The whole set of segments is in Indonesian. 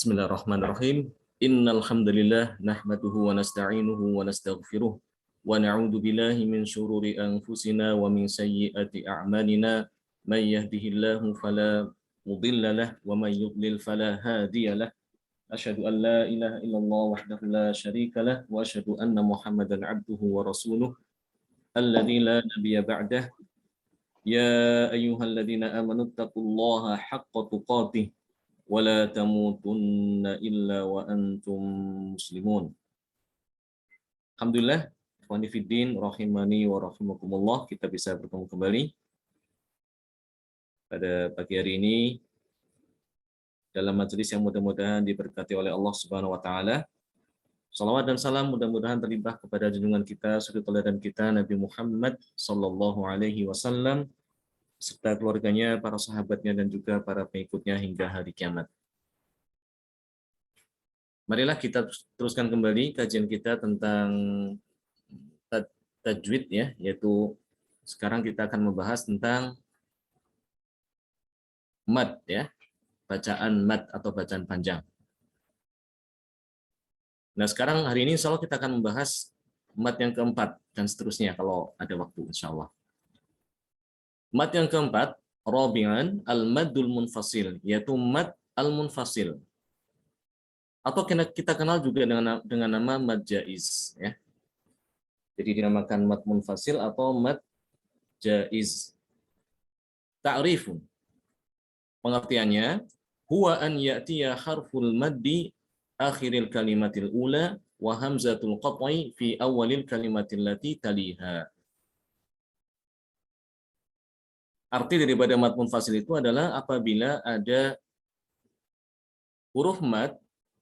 Bismillahirrahmanirrahim. Innal hamdalillah nahmaduhu wa nasta'inuhu wa nastaghfiruh wa na'udzu billahi min syururi anfusina wa min sayyiati a'malina. May yahdihillahu fala mudilla lahu wa may yudlil fala hadiya lahu. Asyhadu an la ilaha illallah wahdahu la syarika lahu wa asyhadu anna Muhammadan 'abduhu wa rasuluh alladzi la nabiyya ba'dahu. Ya ayyuhalladzina amanu taqullaha haqqa tuqatih wala tamutunna illa wa antum muslimun. Alhamdulillah, ikhwani fiddin rahimani wa rahimakumullah, kita bisa bertemu kembali pada pagi hari ini dalam majelis yang mudah-mudahan diberkati oleh Allah Subhanahu wa taala. Salawat dan salam mudah-mudahan terlimpah kepada junjungan kita, suri teladan kita Nabi Muhammad sallallahu alaihi wasallam serta keluarganya, para sahabatnya dan juga para pengikutnya hingga hari kiamat. Marilah kita teruskan kembali kajian kita tentang tajwid ya, yaitu sekarang kita akan membahas tentang mad ya, bacaan mad atau bacaan panjang. Nah, sekarang hari ini insya Allah kita akan membahas mad yang keempat dan seterusnya kalau ada waktu insya Allah. Mad yang keempat, rabi'an al-maddul munfasil, yaitu mad al-munfasil. Atau kita kenal juga dengan nama mad jaiz ya. Jadi dinamakan mad munfasil atau mad jaiz. Ta'rifun. Pengertiannya, huwa an ya'tiya harful maddi akhiril kalimatil ula wa hamzatul qat'i fi awalil kalimatil lati taliha. Arti daripada mad munfasil itu adalah apabila ada huruf mad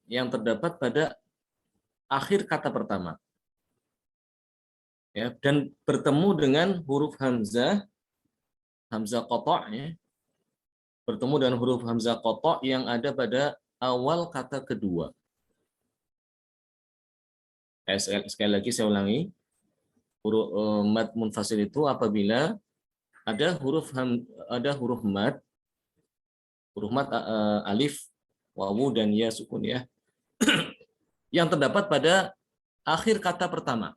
yang terdapat pada akhir kata pertama. Ya, dan bertemu dengan huruf hamzah qata' ya. Bertemu dengan huruf hamzah qata' yang ada pada awal kata kedua. Sekali lagi saya ulangi. Huruf mad munfasil itu apabila ada huruf mad alif, wawu dan ya sukun ya. Yang terdapat pada akhir kata pertama.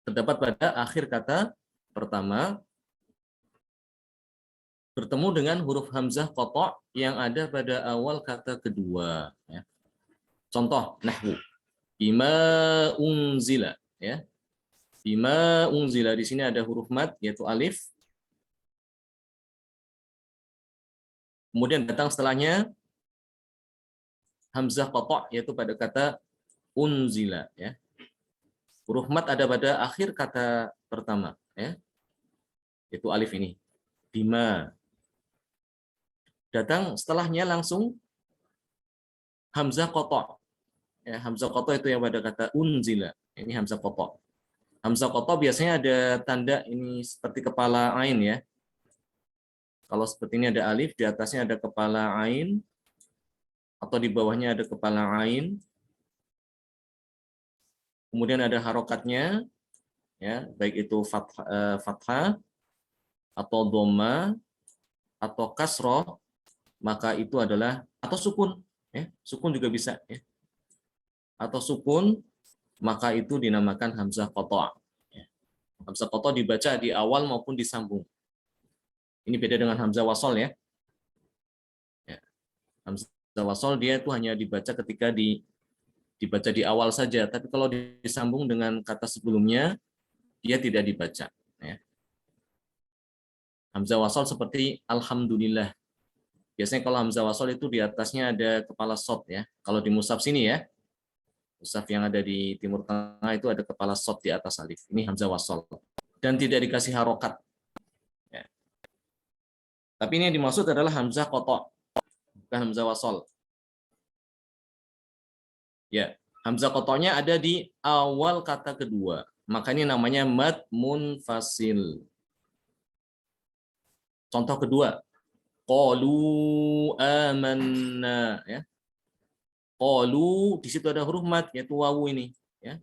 Terdapat pada akhir kata pertama bertemu dengan huruf hamzah qata' yang ada pada awal kata kedua ya. Contoh nahwu bima unzila ya. Bima unzila, di sini ada huruf mad yaitu alif. Kemudian datang setelahnya hamzah qata' yaitu pada kata unzila ya. Huruf mad ada pada akhir kata pertama ya. Itu alif ini. Bima. Datang setelahnya langsung hamzah qata'. Ya, hamzah qata' itu yang pada kata unzila. Ini hamzah qata'. Hamzah qata' biasanya ada tanda ini seperti kepala ain ya. Kalau seperti ini ada alif, di atasnya ada kepala ain atau di bawahnya ada kepala ain. Kemudian ada harokatnya ya, baik itu fathah atau dhamma atau kasroh, maka itu adalah atau sukun ya, sukun juga bisa ya. Atau sukun, maka itu dinamakan hamzah qata'. Ya. Hamzah qata' dibaca di awal maupun disambung. Ini beda dengan hamzah wasol ya. Ya. Hamzah wasol dia itu hanya dibaca ketika dibaca di awal saja, tapi kalau disambung dengan kata sebelumnya dia tidak dibaca ya. Hamzah wasol seperti alhamdulillah. Biasanya kalau hamzah wasol itu di atasnya ada kepala shad ya. Kalau di mushaf sini ya, mushaf yang ada di Timur Tengah itu ada kepala shad di atas alif. Ini hamzah wasol dan tidak dikasih harokat. Ya. Tapi ini yang dimaksud adalah hamzah qata', bukan hamzah wasol. Ya, hamzah qata'-nya ada di awal kata kedua. Makanya namanya mad munfasil. Contoh kedua, qalu amanna ya. Qalu di situ ada huruf mad yaitu wawu ini ya.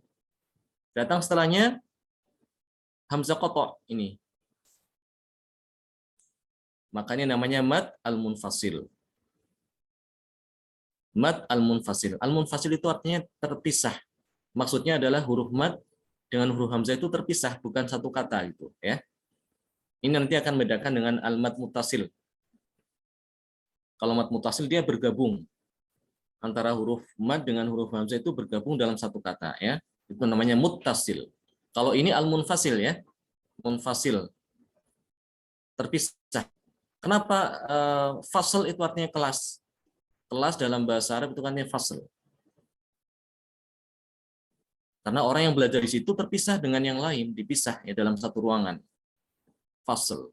Datang setelahnya hamzah qata' ini. Makanya namanya mad al-munfasil. mad al-munfasil. Al-munfasil itu artinya terpisah. Maksudnya adalah huruf mad dengan huruf hamzah itu terpisah, bukan satu kata itu, ya. Ini nanti akan membedakan dengan al-mad muttasil. Kalau mad muttasil dia bergabung antara huruf mad dengan huruf hamzah itu bergabung dalam satu kata, ya. Itu namanya muttasil. Kalau ini al-munfasil, ya. Munfasil. Terpisah. Kenapa fasl itu artinya kelas? Kelas dalam bahasa Arab itu kan fasl. Karena orang yang belajar di situ terpisah dengan yang lain, dipisah ya dalam satu ruangan. Fasl.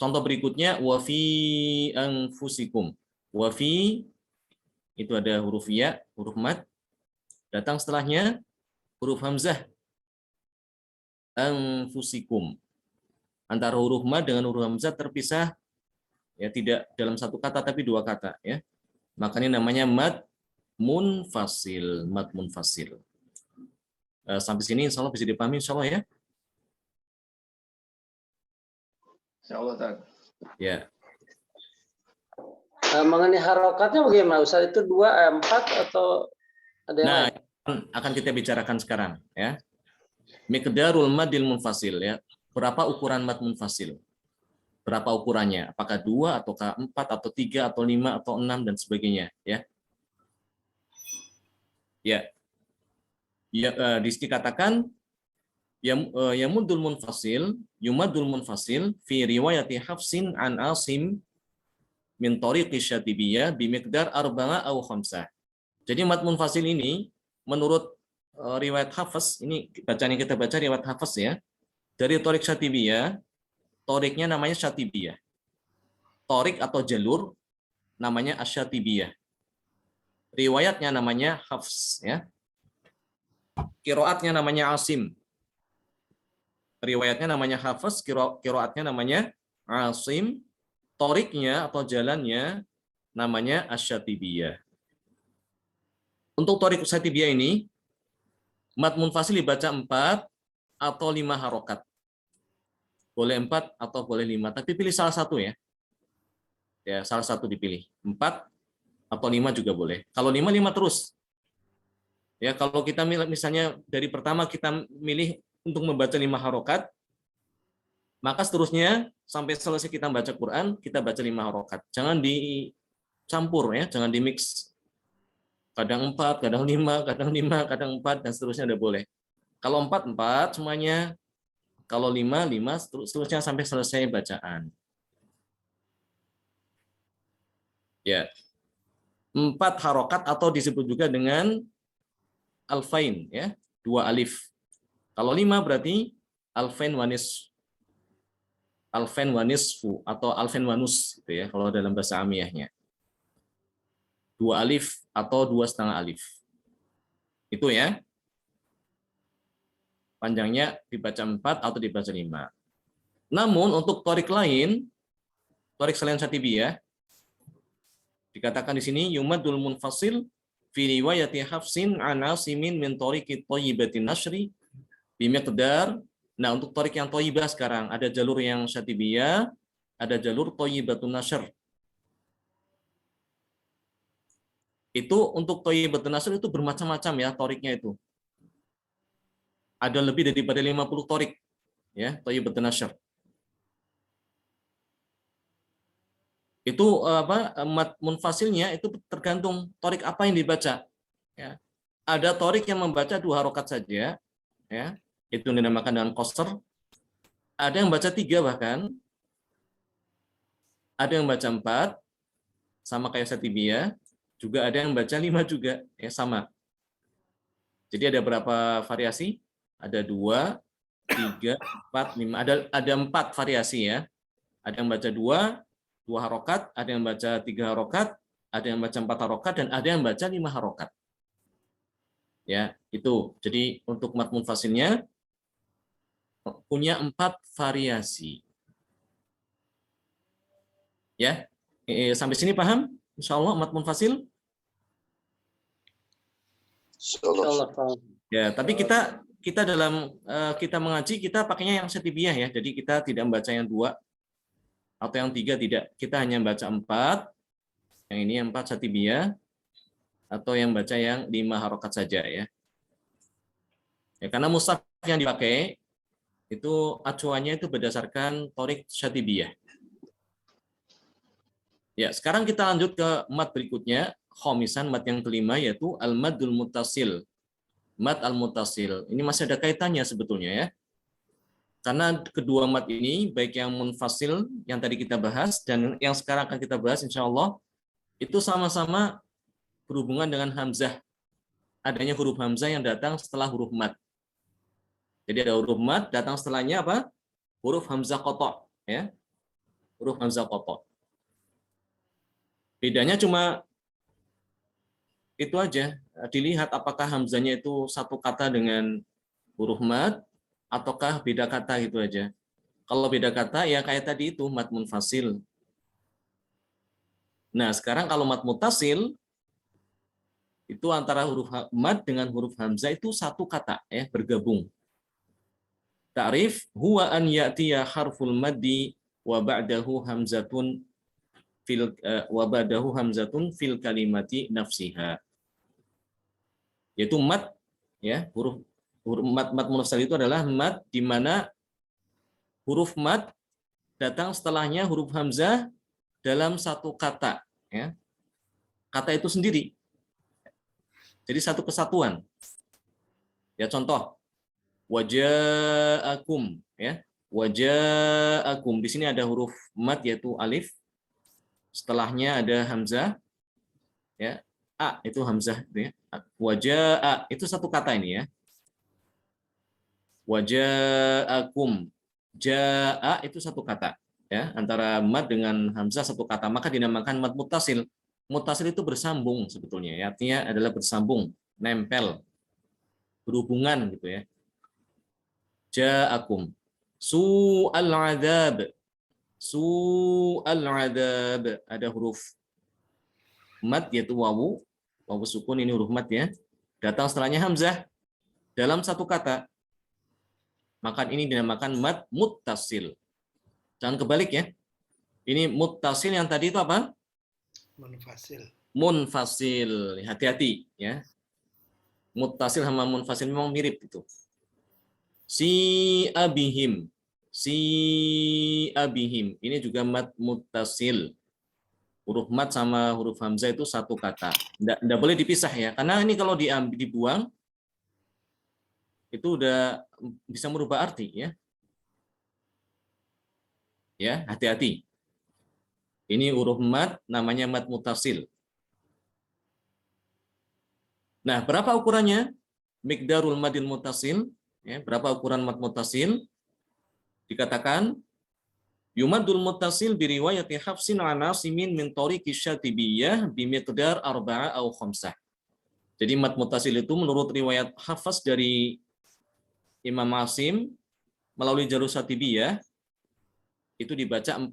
Contoh berikutnya wa fi anfusikum. Wa fi itu ada huruf ya, huruf mad. Datang setelahnya huruf hamzah. Anfusikum. Antara huruf mad dengan huruf hamzah terpisah ya, tidak dalam satu kata tapi dua kata, ya. Makanya namanya mad munfasil, mad munfasil. Sampai sini insya Allah bisa dipahami insya Allah, ya. Insya Allah, Ustaz. Ya. Mengenai harokatnya bagaimana Ustaz? Itu 2, 4 atau ada yang lain? Akan kita bicarakan sekarang, ya. Miqdarul madil munfasil, ya. Berapa ukuran mad munfasil? Berapa ukurannya? Apakah 2 ataukah 4 atau 3 atau 5 atau 6 dan sebagainya, ya. Ya. Ya, di sini katakan yamuddul munfasil, yumaddul munfasil fi riwayati Hafsin an Asim min tariqi Syatibiyah bimiqdar arba'a aw khamsah. Jadi mad munfasil ini menurut riwayat Hafs, ini bacaan yang kita baca riwayat Hafs, ya. Dari tariq Syatibiyah, tariqnya namanya Syatibiyah. Tariq atau jalur namanya Asyatibiyah. Riwayatnya namanya Hafs, ya. Qiraatnya namanya Asim. Riwayatnya namanya Hafs, qiraatnya namanya Asim, toriknya atau jalannya namanya Asyatibiyah. Untuk torik Asyatibiyah ini, mad munfasil dibaca 4 atau 5 harokat. Boleh 4 atau boleh 5, tapi pilih salah satu, ya. Ya, salah satu dipilih. 4 atau 5 juga boleh. Kalau 5, 5 terus. Ya, kalau kita misalnya dari pertama kita milih untuk membaca 5 harokat, maka seterusnya sampai selesai kita baca Quran, kita baca 5 harokat. Jangan dicampur, ya, jangan dimix. Kadang 4, kadang 5, kadang 5, kadang 4, dan seterusnya udah boleh. Kalau 4, 4 semuanya. Kalau 5, 5, seterusnya sampai selesai bacaan. Ya. 4 harokat atau disebut juga dengan alfain, ya, 2 alif. Kalau 5 berarti alfain wanis, alfain wanisfu atau alfain wanus, gitu ya, kalau dalam bahasa amiyahnya. 2 alif atau 2,5 alif. Itu, ya. Panjangnya dibaca 4 atau dibaca 5. Namun untuk torik lain, torik selain Syatibiyah, dikatakan di sini yumadul munfasil fi riwayati Hafsin an Asimin min tariqi thayyibatin nasri bimiqdar. Nah, untuk torik yang thayyibah sekarang ada jalur yang Syatibiyah, ada jalur thayyibatun nasr. Itu untuk thayyibatun nasr itu bermacam-macam, ya, toriknya itu. Ada lebih daripada 50 torik, ya, thayyibatun nasr. Itu mad munfasilnya itu tergantung torik apa yang dibaca, ya. Ada torik yang membaca 2 harokat saja, ya, itu dinamakan dengan qasr. Ada yang baca 3 bahkan, ada yang baca 4 sama kayak Syatibiyah, juga ada yang baca 5 juga, ya, sama. Jadi ada berapa variasi? Ada 2, 3, 4, 5. Ada 4 variasi, ya. Ada yang baca 2 harokat, ada yang baca 3 harokat, ada yang baca 4 harokat, dan ada yang baca 5 harokat. Ya, itu. Jadi untuk mad munfasilnya punya 4 variasi. Ya, sampai sini paham? Insya Allah mad munfasil. Insyaallah paham. Ya, tapi kita dalam kita mengaji kita pakainya yang Syatibiyah, ya. Jadi kita tidak membaca yang 2 atau yang 3, tidak. Kita hanya baca 4 Yang ini 4 syatibiyah atau yang baca yang 5 harokat saja ya. Ya, karena mushaf yang dipakai itu acuannya itu berdasarkan torik syatibiyah. Ya, sekarang kita lanjut ke mat berikutnya, khomisan, mat yang kelima, yaitu al-maddul muttasil. Mat al-muttasil. Ini masih ada kaitannya sebetulnya ya. Karena kedua mat ini, baik yang munfasil yang tadi kita bahas dan yang sekarang akan kita bahas insya Allah, itu sama-sama berhubungan dengan hamzah. Adanya huruf hamzah yang datang setelah huruf mat. Jadi ada huruf mat, datang setelahnya apa? Huruf hamzah qata', ya. Huruf hamzah qata'. Bedanya cuma itu aja, dilihat apakah hamzahnya itu satu kata dengan huruf mat ataukah beda kata gitu aja. Kalau beda kata ya kayak tadi itu mat munfasil. Nah, sekarang kalau mat muttasil itu antara huruf mat dengan huruf hamzah itu satu kata ya, bergabung. Ta'rif huwa an ya'tiya harful maddi wa ba'dahu hamzatun fil kalimati nafsiha. Yaitu mat ya, huruf mat muttasil itu adalah mat di mana huruf mat datang setelahnya huruf hamzah dalam satu kata ya. Kata itu sendiri. Jadi satu kesatuan. Ya, contoh waja'akum ya. Waja'akum. Di sini ada huruf mat yaitu alif. Setelahnya ada hamzah ya. A itu hamzah ya. Waja'a itu satu kata ini ya. Waja'akum. Ja'a itu satu kata ya, antara mat dengan hamzah satu kata, maka dinamakan mat muttasil. Muttasil itu bersambung sebetulnya ya, artinya adalah bersambung, nempel, berhubungan gitu ya. Ja'akum. Su'al adab. Su'al adab. Ada huruf mat yaitu wawu. Wawu sukun ini huruf mat ya. Datang setelahnya hamzah dalam satu kata. Maka ini dinamakan mat muttasil. Jangan kebalik ya. Ini muttasil, yang tadi itu apa? Munfasil. Munfasil. Hati-hati ya. Muttasil sama munfasil memang mirip itu. Si abihim. Si abihim. Ini juga mat muttasil. Huruf mat sama huruf hamzah itu satu kata. Nggak boleh dipisah ya. Karena ini kalau dibuang, itu udah bisa merubah arti ya. Ya, hati-hati. Ini huruf mat namanya mat muttasil. Nah, berapa ukurannya? Miqdarul madil muttasil, ya, berapa ukuran mat muttasil? Dikatakan yumaddul muttasil bi riwayati Hafsin an Asimin min tariqi Syatibiyah bi miqdar 4 au 5. Jadi mat muttasil itu menurut riwayat Hafs dari Imam Asim melalui jalur Syatibiyah itu dibaca 4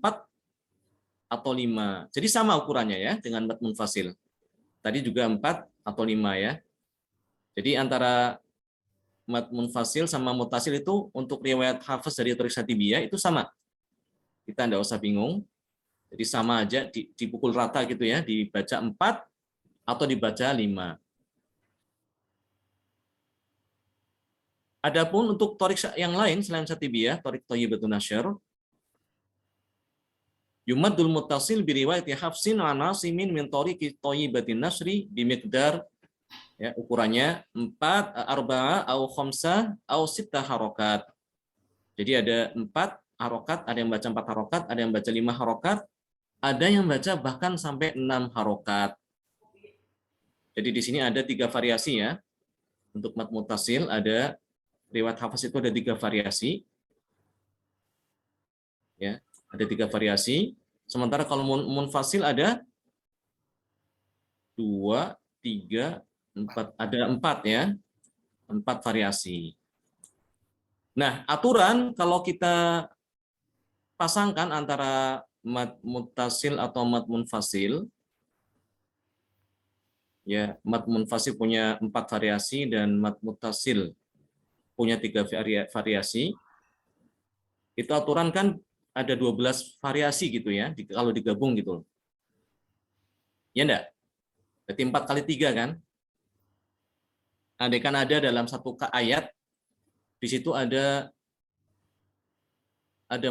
atau 5. Jadi sama ukurannya ya dengan mat munfasil. Tadi juga 4 atau 5 ya. Jadi antara mat munfasil sama muttasil itu untuk riwayat Hafs dari Tariq Syatibiyah itu sama. Kita enggak usah bingung. Jadi sama aja, dipukul rata gitu ya, dibaca 4 atau dibaca 5. Adapun untuk Tariq yang lain selain Syatibiyah, Tariq Thayyibatun Nasyr, yumaddul muttasil bi riwayati Hafsin an Asimin min tariqi Thayyibatin Nasri bi miqdar, ya, ukurannya 4, 4 au 5 au 6 harokat. Jadi ada 4 harokat, ada yang baca 4 harokat, ada yang baca 5 harokat, ada yang baca bahkan sampai 6 harokat. Jadi di sini ada 3 variasi ya. Untuk mat muttasil ada riwayat Hafs itu ada 3 variasi. Ya, ada 3 variasi. Sementara kalau munfasil ada 2, 3, 4, ada 4 ya. 4 variasi. Nah, aturan kalau kita pasangkan antara mat muttasil atau mat munfasil, ya, mat munfasil punya 4 variasi dan mat muttasil punya 3 variasi. Itu aturan kan ada 12 variasi gitu ya, kalau digabung gitu. Ya enggak? Berarti 4 kali 3 kan? Andai kan ada dalam satu ayat, di situ ada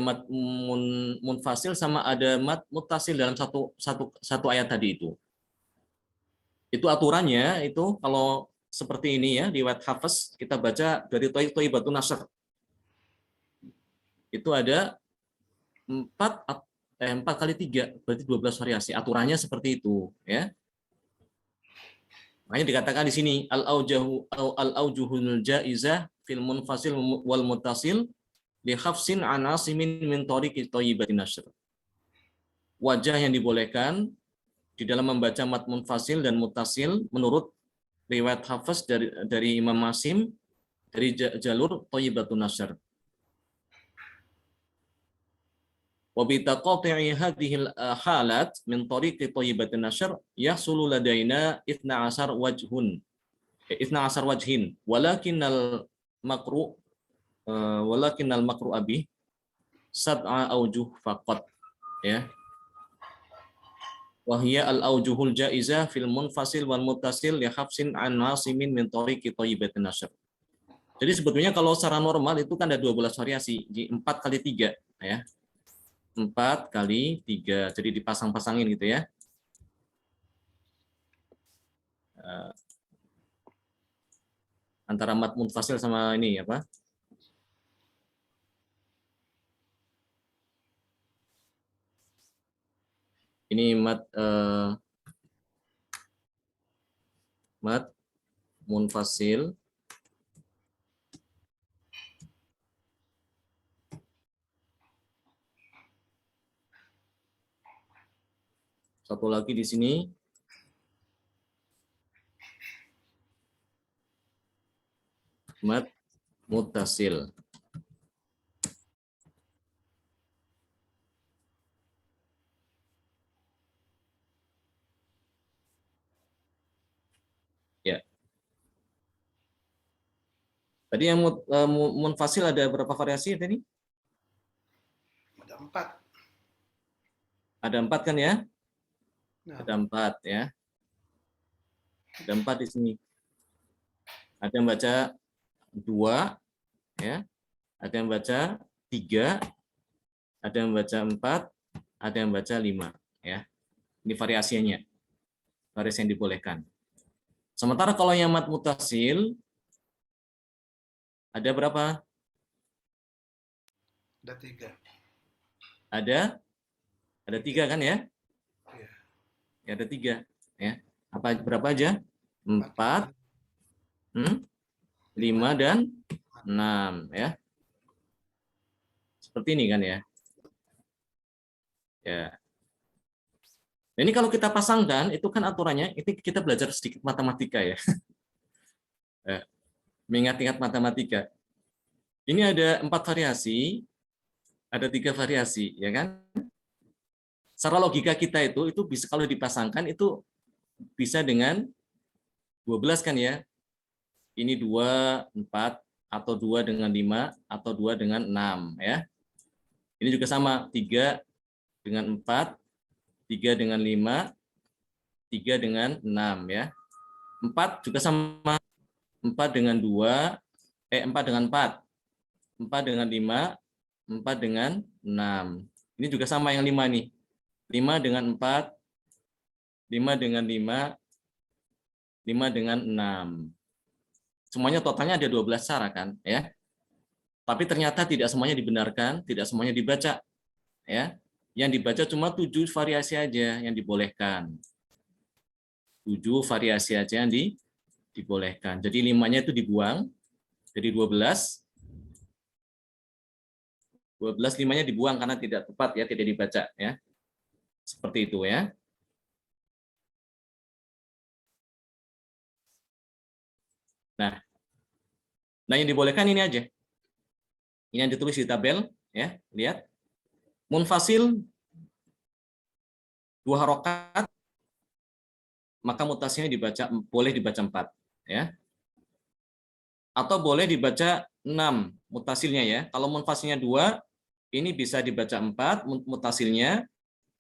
mad munfasil sama ada mad mutasil dalam satu ayat tadi itu. Itu aturannya itu kalau seperti ini ya di Wat Hafs kita baca dari Thayyibatun Nashr. Itu ada 4 kali 3 berarti 12 variasi. Aturannya seperti itu ya. Makanya dikatakan di sini al-aujuhul jaizah fil munfasil wal muttasil li khafsin anasimin min tariqi thayyibatin nashr. Wajah yang dibolehkan di dalam membaca mat munfasil dan muttasil menurut riwayat Hafs dari Imam Masim dari jalur thayyibatun nashr. Wa bi taqati'i hadhihi halat min tariqi thayyibatin nashr yahsulu ladaina 12 wajhun 12 wajhin walakinnal makru abi sab'a aujuh faqat ya. Wa hiya al-aujuhul jaizah fil munfasil wal muttasil li hafsin an nasimin min tariqi thayyibatin nashr. Jadi sebetulnya kalau secara normal itu kan ada 12 variasi, 4 kali 3 ya. 4 kali 3. Jadi dipasang-pasangin gitu ya. Antara mat munfasil sama ini apa? Ini mat munfasil satu lagi di sini mat muttasil. Ya. Tadi yang munfasil ada berapa variasi tadi? Ada 4. Ada 4 kan ya? Nah, Ada 4 ya. Ada 4 di sini. Ada yang baca 2 ya. Ada yang baca 3, ada yang baca 4, ada yang baca 5 ya. Ini variasinya. Variasi yang dibolehkan. Sementara kalau yang mat mutasil ada berapa? ada 3. Ada 3 kan ya? Iya. Ya, ada 3 ya. Berapa aja? 4, 5 dan 6 ya. Seperti ini kan ya. Ya. Nah, ini kalau kita pasangkan itu kan aturannya itu kita belajar sedikit matematika ya. Mengingat-ingat matematika. Ini ada 4 variasi, ada 3 variasi ya kan? Secara logika kita itu bisa kalau dipasangkan itu bisa dengan 12 kan ya. Ini 2, 4, atau 2 dengan 5, atau 2 dengan 6 ya. Ini juga sama, 3 dengan 4, 3 dengan 5, 3 dengan 6 ya. 4 juga sama, 4 dengan 2, 4 dengan 4, 4 dengan 5, 4 dengan 6. Ini juga sama yang 5 nih. 5 dengan 4, 5 dengan 5, 5 dengan 6. Semuanya totalnya ada 12 cara kan ya. Tapi ternyata tidak semuanya dibenarkan, tidak semuanya dibaca ya. Yang dibaca cuma 7 variasi aja yang dibolehkan. 7 variasi aja yang dibolehkan. Jadi 5-nya itu dibuang. Jadi 12 5-nya dibuang karena tidak tepat ya, tidak dibaca ya. Seperti itu ya. Nah, yang dibolehkan ini aja. Ini yang ditulis di tabel ya, lihat. Munfasil 2 harokat, maka mutasinya boleh dibaca 4 ya. Atau boleh dibaca 6 mutasilnya ya. Kalau munfasilnya 2, ini bisa dibaca 4, mutasilnya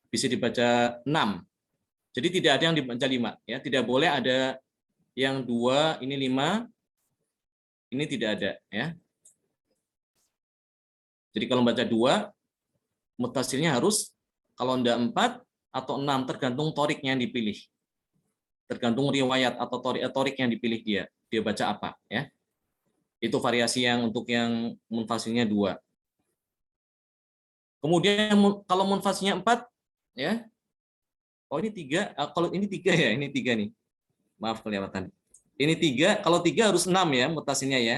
bisa dibaca 6. Jadi tidak ada yang dibaca 5 ya, tidak boleh ada yang 2 ini 5, ini tidak ada ya. Jadi kalau baca 2 mutasilnya harus kalau enggak 4 atau 6 tergantung toriknya yang dipilih. Tergantung riwayat atau torik yang dipilih dia baca apa ya. Itu variasi yang untuk yang munfasilnya 2. Kemudian kalau munfasilnya 4 ya. Oh ini 3, kalau ini 3 ya, ini 3 nih. Maaf kelewatan. Ini 3, kalau 3 harus 6 ya mutasilnya ya.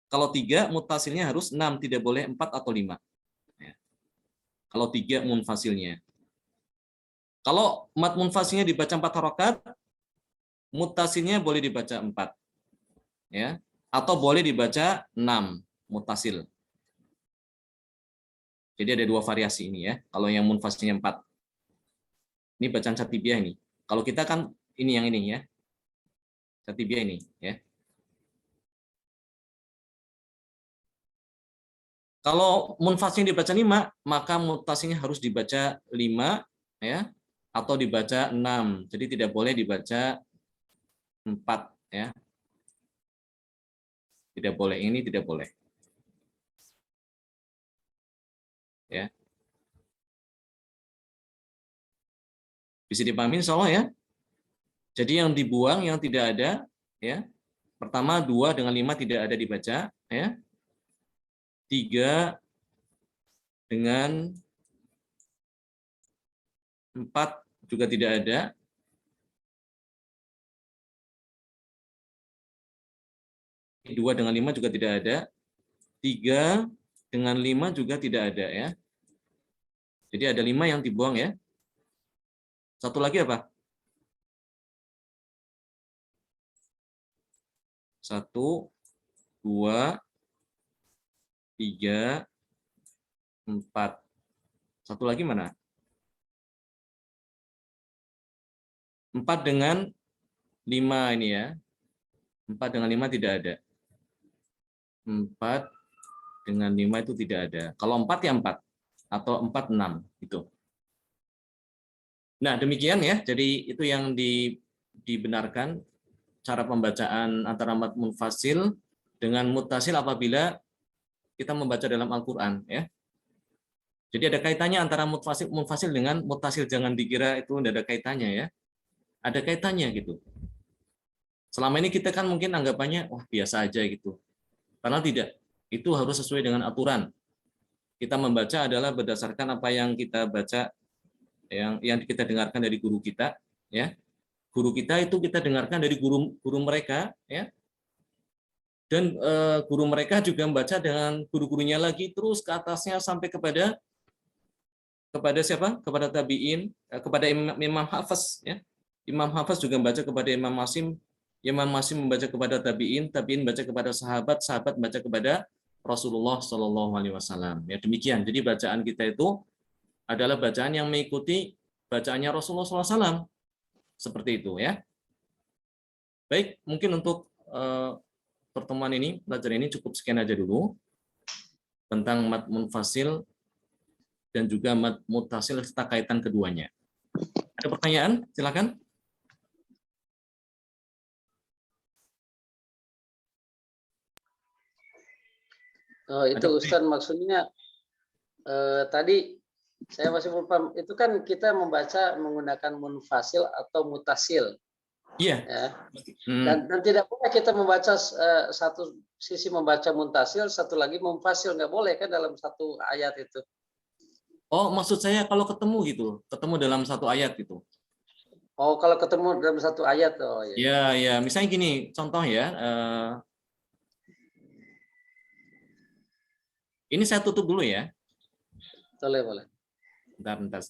Kalau 3 mutasilnya harus 6, tidak boleh 4 atau 5. Ya. Kalau 3 munfasilnya. Kalau mat munfasilnya dibaca 4 harokat, mutasilnya boleh dibaca 4. Ya. Atau boleh dibaca 6 mutasil. Jadi ada 2 variasi ini ya. Kalau yang munfasilnya 4. Ini bacaan Syatibiyah ini. Kalau kita kan ini yang ini ya. Syatibiyah ini ya. Kalau munfasilnya dibaca 5, maka mutasinya harus dibaca 5 ya atau dibaca 6. Jadi tidak boleh dibaca 4 ya. Tidak boleh, ini tidak boleh. Ya. Bisa dipahami insyaallah ya. Jadi yang dibuang yang tidak ada ya. Pertama 2 dengan 5 tidak ada dibaca ya. 3 dengan 4 juga tidak ada. 2 dengan 5 juga tidak ada. 3 dengan 5 juga tidak ada ya. Jadi ada 5 yang dibuang ya. Satu lagi apa? 1, 2, 3, 4. Satu lagi mana? 4 dengan 5 ini ya. 4 dengan 5 tidak ada. 4 dengan 5 itu tidak ada. Kalau 4 ya 4 atau 4 6 itu. Nah, demikian ya. Jadi itu yang dibenarkan cara pembacaan antara mat munfasil dengan mutasil apabila kita membaca dalam Al-Qur'an ya. Jadi ada kaitannya antara munfasil dengan mutasil, jangan dikira itu tidak ada kaitannya ya. Ada kaitannya gitu. Selama ini kita kan mungkin anggapannya wah biasa aja gitu. Padahal tidak. Itu harus sesuai dengan aturan. Kita membaca adalah berdasarkan apa yang kita baca, yang kita dengarkan dari guru kita ya. Guru kita itu kita dengarkan dari guru mereka ya. Dan guru mereka juga membaca dengan guru-gurunya lagi terus ke atasnya sampai kepada siapa? Kepada tabi'in, kepada Imam Hafiz ya. Imam Hafiz juga membaca kepada Imam Masim, Imam Masim membaca kepada tabi'in, tabi'in baca kepada sahabat, sahabat baca kepada Rasulullah Shallallahu alaihi wasallam. Ya demikian. Jadi bacaan kita itu adalah bacaan yang mengikuti bacaannya Rasulullah SAW. Seperti itu ya. Baik, mungkin untuk pertemuan ini, pelajaran ini cukup sekian aja dulu tentang mat munfasil dan juga mat mutasil serta kaitan keduanya. Ada pertanyaan? Silakan. Oh, itu Ustaz maksudnya tadi saya masih belum paham. Itu kan kita membaca menggunakan munfasil atau mutasil. Iya. Ya. Dan tidak boleh kita membaca satu sisi membaca muntasil, satu lagi munfasil, nggak boleh kan dalam satu ayat itu. Oh, maksud saya kalau ketemu gitu, ketemu dalam satu ayat gitu. Oh, kalau ketemu dalam satu ayat, oh ya. Ya, ya. Misalnya gini, contoh ya. Ini saya tutup dulu ya. Boleh, boleh. Bentar,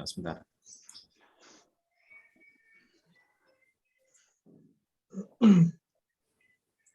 sebentar.